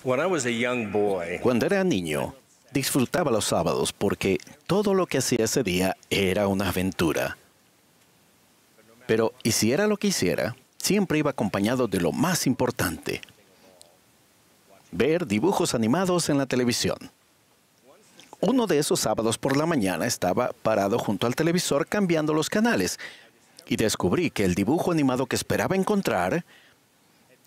Cuando era niño, disfrutaba los sábados porque todo lo que hacía ese día era una aventura. Pero hiciera lo que hiciera, siempre iba acompañado de lo más importante: ver dibujos animados en la televisión. Uno de esos sábados por la mañana estaba parado junto al televisor cambiando los canales y descubrí que el dibujo animado que esperaba encontrar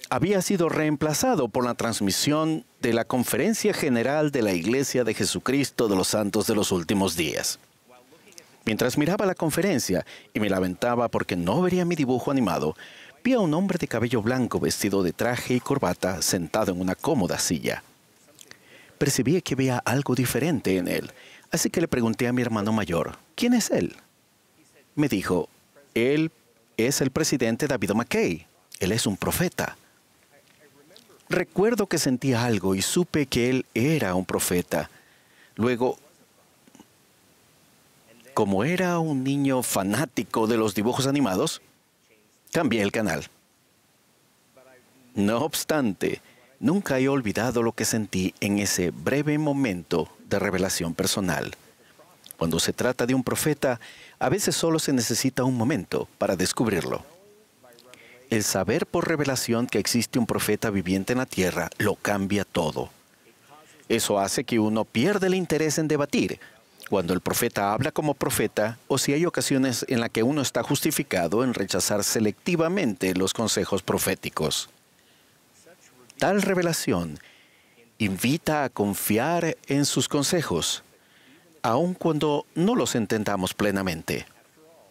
había sido reemplazado por la transmisión de la Conferencia General de la Iglesia de Jesucristo de los Santos de los Últimos Días. Mientras miraba la conferencia y me lamentaba porque no vería mi dibujo animado, vi a un hombre de cabello blanco vestido de traje y corbata sentado en una cómoda silla. Percibí que veía algo diferente en él, así que le pregunté a mi hermano mayor: ¿quién es él? Me dijo: él es el presidente David McKay. Él es un profeta. Recuerdo que sentí algo y supe que él era un profeta. Luego, como era un niño fanático de los dibujos animados, cambié el canal. No obstante, nunca he olvidado lo que sentí en ese breve momento de revelación personal. Cuando se trata de un profeta, a veces solo se necesita un momento para descubrirlo. El saber por revelación que existe un profeta viviente en la tierra lo cambia todo. Eso hace que uno pierda el interés en debatir cuando el profeta habla como profeta, o si hay ocasiones en las que uno está justificado en rechazar selectivamente los consejos proféticos. Tal revelación invita a confiar en sus consejos, aun cuando no los entendamos plenamente.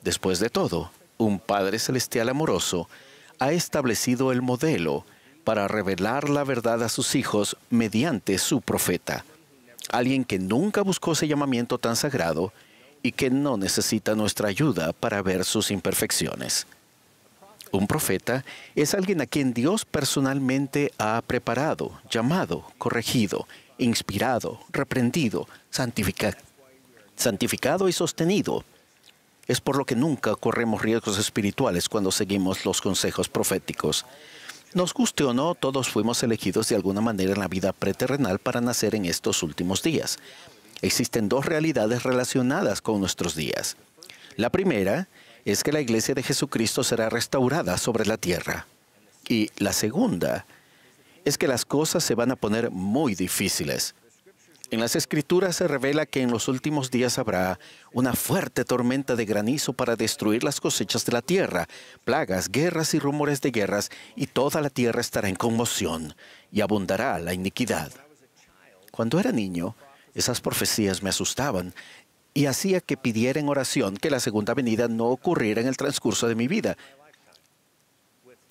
Después de todo, un Padre Celestial amoroso ha establecido el modelo para revelar la verdad a sus hijos mediante su profeta. Alguien que nunca buscó ese llamamiento tan sagrado y que no necesita nuestra ayuda para ver sus imperfecciones. Un profeta es alguien a quien Dios personalmente ha preparado, llamado, corregido, inspirado, reprendido, santificado y sostenido. Es por lo que nunca corremos riesgos espirituales cuando seguimos los consejos proféticos. Nos guste o no, todos fuimos elegidos de alguna manera en la vida preterrenal para nacer en estos últimos días. Existen dos realidades relacionadas con nuestros días. La primera es que la Iglesia de Jesucristo será restaurada sobre la tierra. Y la segunda es que las cosas se van a poner muy difíciles. En las Escrituras se revela que en los últimos días habrá una fuerte tormenta de granizo para destruir las cosechas de la tierra, plagas, guerras y rumores de guerras, y toda la tierra estará en conmoción, y abundará la iniquidad. Cuando era niño, esas profecías me asustaban y hacía que pidiera en oración que la segunda venida no ocurriera en el transcurso de mi vida.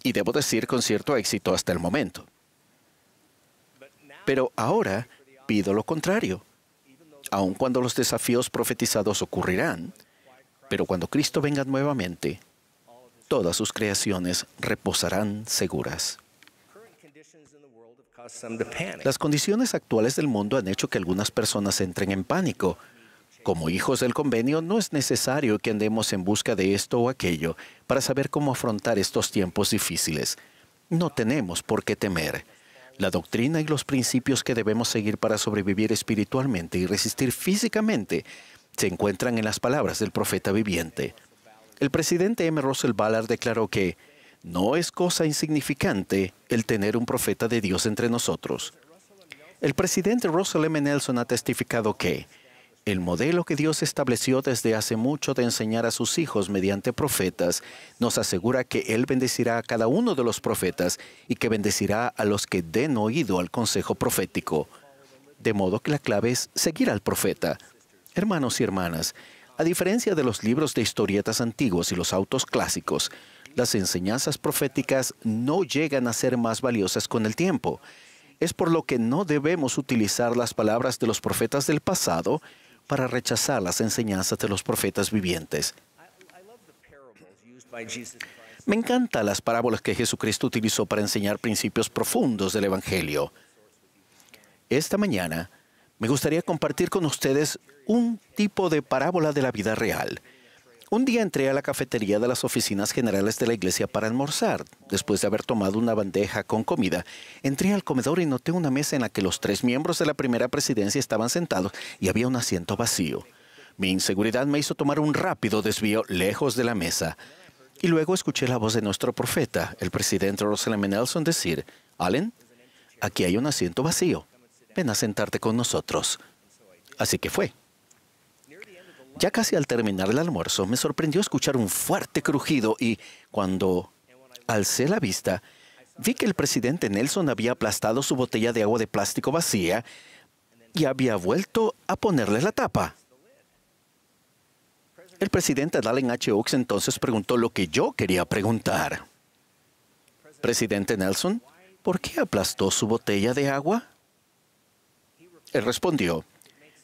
Y debo decir con cierto éxito hasta el momento. Pero ahora pido lo contrario. Aun cuando los desafíos profetizados ocurrirán, pero cuando Cristo venga nuevamente, todas sus creaciones reposarán seguras. Las condiciones actuales del mundo han hecho que algunas personas entren en pánico. Como hijos del convenio, no es necesario que andemos en busca de esto o aquello para saber cómo afrontar estos tiempos difíciles. No tenemos por qué temer. La doctrina y los principios que debemos seguir para sobrevivir espiritualmente y resistir físicamente se encuentran en las palabras del profeta viviente. El presidente M. Russell Ballard declaró que no es cosa insignificante el tener un profeta de Dios entre nosotros. El presidente Russell M. Nelson ha testificado que el modelo que Dios estableció desde hace mucho de enseñar a sus hijos mediante profetas nos asegura que Él bendecirá a cada uno de los profetas y que bendecirá a los que den oído al consejo profético. De modo que la clave es seguir al profeta. Hermanos y hermanas, a diferencia de los libros de historietas antiguos y los autos clásicos, las enseñanzas proféticas no llegan a ser más valiosas con el tiempo. Es por lo que no debemos utilizar las palabras de los profetas del pasado para rechazar las enseñanzas de los profetas vivientes. Me encantan las parábolas que Jesucristo utilizó para enseñar principios profundos del Evangelio. Esta mañana me gustaría compartir con ustedes un tipo de parábola de la vida real. Un día entré a la cafetería de las oficinas generales de la iglesia para almorzar. Después de haber tomado una bandeja con comida, entré al comedor y noté una mesa en la que los 3 miembros de la primera presidencia estaban sentados y había un asiento vacío. Mi inseguridad me hizo tomar un rápido desvío lejos de la mesa. Y luego escuché la voz de nuestro profeta, el presidente Russell M. Nelson, decir: «Allen, aquí hay un asiento vacío. Ven a sentarte con nosotros». Así que fue. Ya casi al terminar el almuerzo, me sorprendió escuchar un fuerte crujido y, cuando alcé la vista, vi que el presidente Nelson había aplastado su botella de agua de plástico vacía y había vuelto a ponerle la tapa. El presidente Dallin H. Oaks entonces preguntó lo que yo quería preguntar. «Presidente Nelson, ¿por qué aplastó su botella de agua?» Él respondió: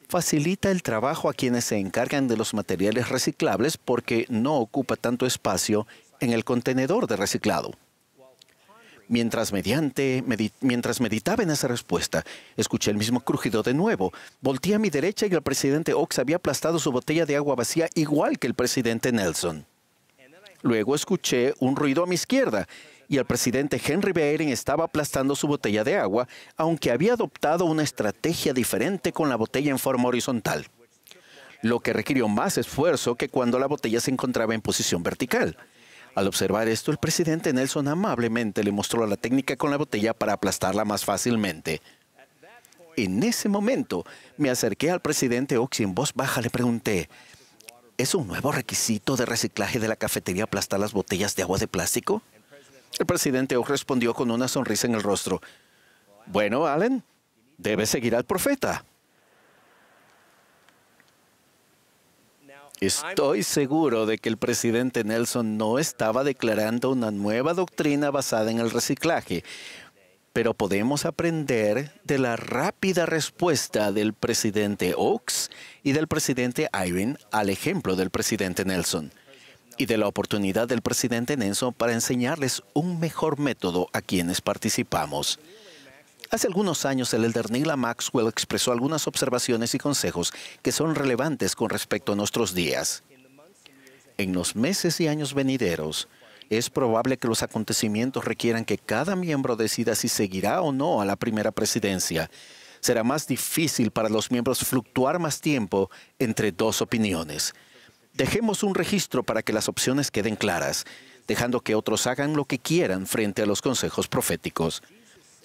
«Facilita el trabajo a quienes se encargan de los materiales reciclables porque no ocupa tanto espacio en el contenedor de reciclado». Mientras meditaba en esa respuesta, escuché el mismo crujido de nuevo. Volteé a mi derecha y el presidente Oaks había aplastado su botella de agua vacía igual que el presidente Nelson. Luego escuché un ruido a mi izquierda y el presidente Henry B. Eyring estaba aplastando su botella de agua, aunque había adoptado una estrategia diferente con la botella en forma horizontal, lo que requirió más esfuerzo que cuando la botella se encontraba en posición vertical. Al observar esto, el presidente Nelson amablemente le mostró la técnica con la botella para aplastarla más fácilmente. En ese momento, me acerqué al presidente Oaks y en voz baja le pregunté: ¿es un nuevo requisito de reciclaje de la cafetería aplastar las botellas de agua de plástico? El presidente Oaks respondió con una sonrisa en el rostro: «Bueno, Allen, debes seguir al profeta». Estoy seguro de que el presidente Nelson no estaba declarando una nueva doctrina basada en el reciclaje, pero podemos aprender de la rápida respuesta del presidente Oaks y del presidente Eyring al ejemplo del presidente Nelson, y de la oportunidad del presidente Nelson para enseñarles un mejor método a quienes participamos. Hace algunos años, el elder Neal A. Maxwell expresó algunas observaciones y consejos que son relevantes con respecto a nuestros días. En los meses y años venideros, es probable que los acontecimientos requieran que cada miembro decida si seguirá o no a la primera presidencia. Será más difícil para los miembros fluctuar más tiempo entre dos opiniones. Dejemos un registro para que las opciones queden claras, dejando que otros hagan lo que quieran frente a los consejos proféticos.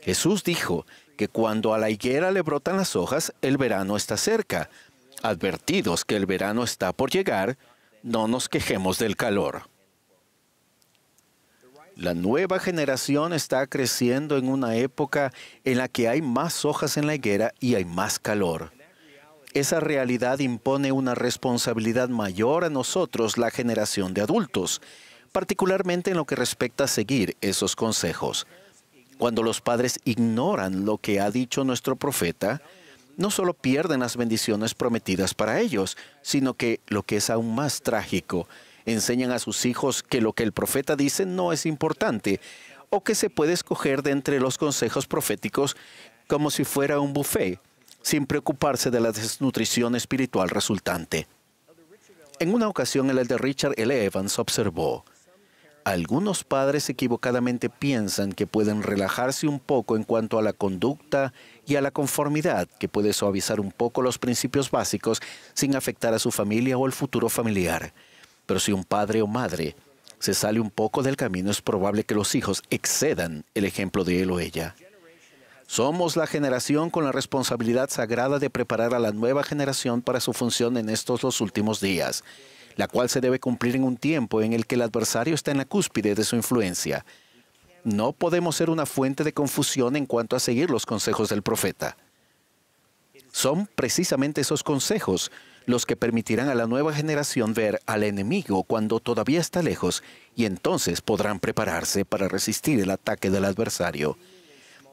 Jesús dijo que cuando a la higuera le brotan las hojas, el verano está cerca. Advertidos que el verano está por llegar, no nos quejemos del calor. La nueva generación está creciendo en una época en la que hay más hojas en la higuera y hay más calor. Esa realidad impone una responsabilidad mayor a nosotros, la generación de adultos, particularmente en lo que respecta a seguir esos consejos. Cuando los padres ignoran lo que ha dicho nuestro profeta, no solo pierden las bendiciones prometidas para ellos, sino que, lo que es aún más trágico, enseñan a sus hijos que lo que el profeta dice no es importante, o que se puede escoger de entre los consejos proféticos como si fuera un buffet, sin preocuparse de la desnutrición espiritual resultante. En una ocasión, el elder Richard L. Evans observó: «Algunos padres equivocadamente piensan que pueden relajarse un poco en cuanto a la conducta y a la conformidad, que puede suavizar un poco los principios básicos sin afectar a su familia o el futuro familiar. Pero si un padre o madre se sale un poco del camino, es probable que los hijos excedan el ejemplo de él o ella». Somos la generación con la responsabilidad sagrada de preparar a la nueva generación para su función en estos los últimos días, la cual se debe cumplir en un tiempo en el que el adversario está en la cúspide de su influencia. No podemos ser una fuente de confusión en cuanto a seguir los consejos del profeta. Son precisamente esos consejos los que permitirán a la nueva generación ver al enemigo cuando todavía está lejos, y entonces podrán prepararse para resistir el ataque del adversario.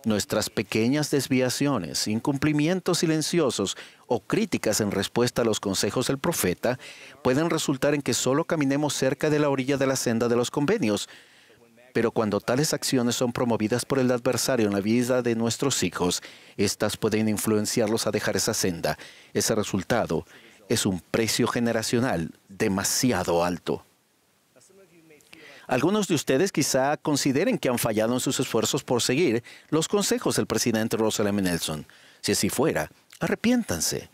Nuestras pequeñas desviaciones, incumplimientos silenciosos o críticas en respuesta a los consejos del profeta pueden resultar en que solo caminemos cerca de la orilla de la senda de los convenios. Pero cuando tales acciones son promovidas por el adversario en la vida de nuestros hijos, éstas pueden influenciarlos a dejar esa senda. Ese resultado es un precio generacional demasiado alto. Algunos de ustedes quizá consideren que han fallado en sus esfuerzos por seguir los consejos del presidente Russell M. Nelson. Si así fuera, arrepiéntanse.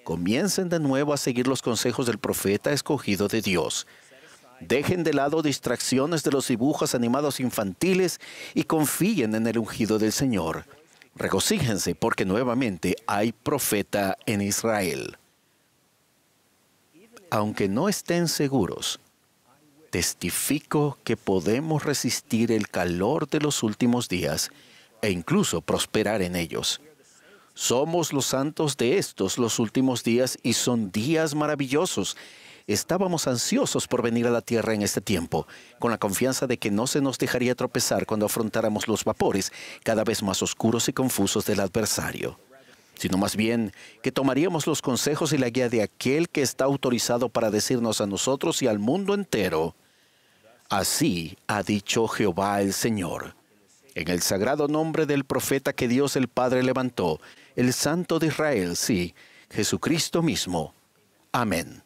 Comiencen de nuevo a seguir los consejos del profeta escogido de Dios. Dejen de lado distracciones de los dibujos animados infantiles y confíen en el ungido del Señor. Regocíjense porque nuevamente hay profeta en Israel. Aunque no estén seguros, testifico que podemos resistir el calor de los últimos días e incluso prosperar en ellos. Somos los santos de estos los últimos días y son días maravillosos. Estábamos ansiosos por venir a la tierra en este tiempo, con la confianza de que no se nos dejaría tropezar cuando afrontáramos los vapores cada vez más oscuros y confusos del adversario, sino más bien que tomaríamos los consejos y la guía de aquel que está autorizado para decirnos a nosotros y al mundo entero: así ha dicho Jehová el Señor. En el sagrado nombre del profeta que Dios el Padre levantó, el Santo de Israel, sí, Jesucristo mismo. Amén.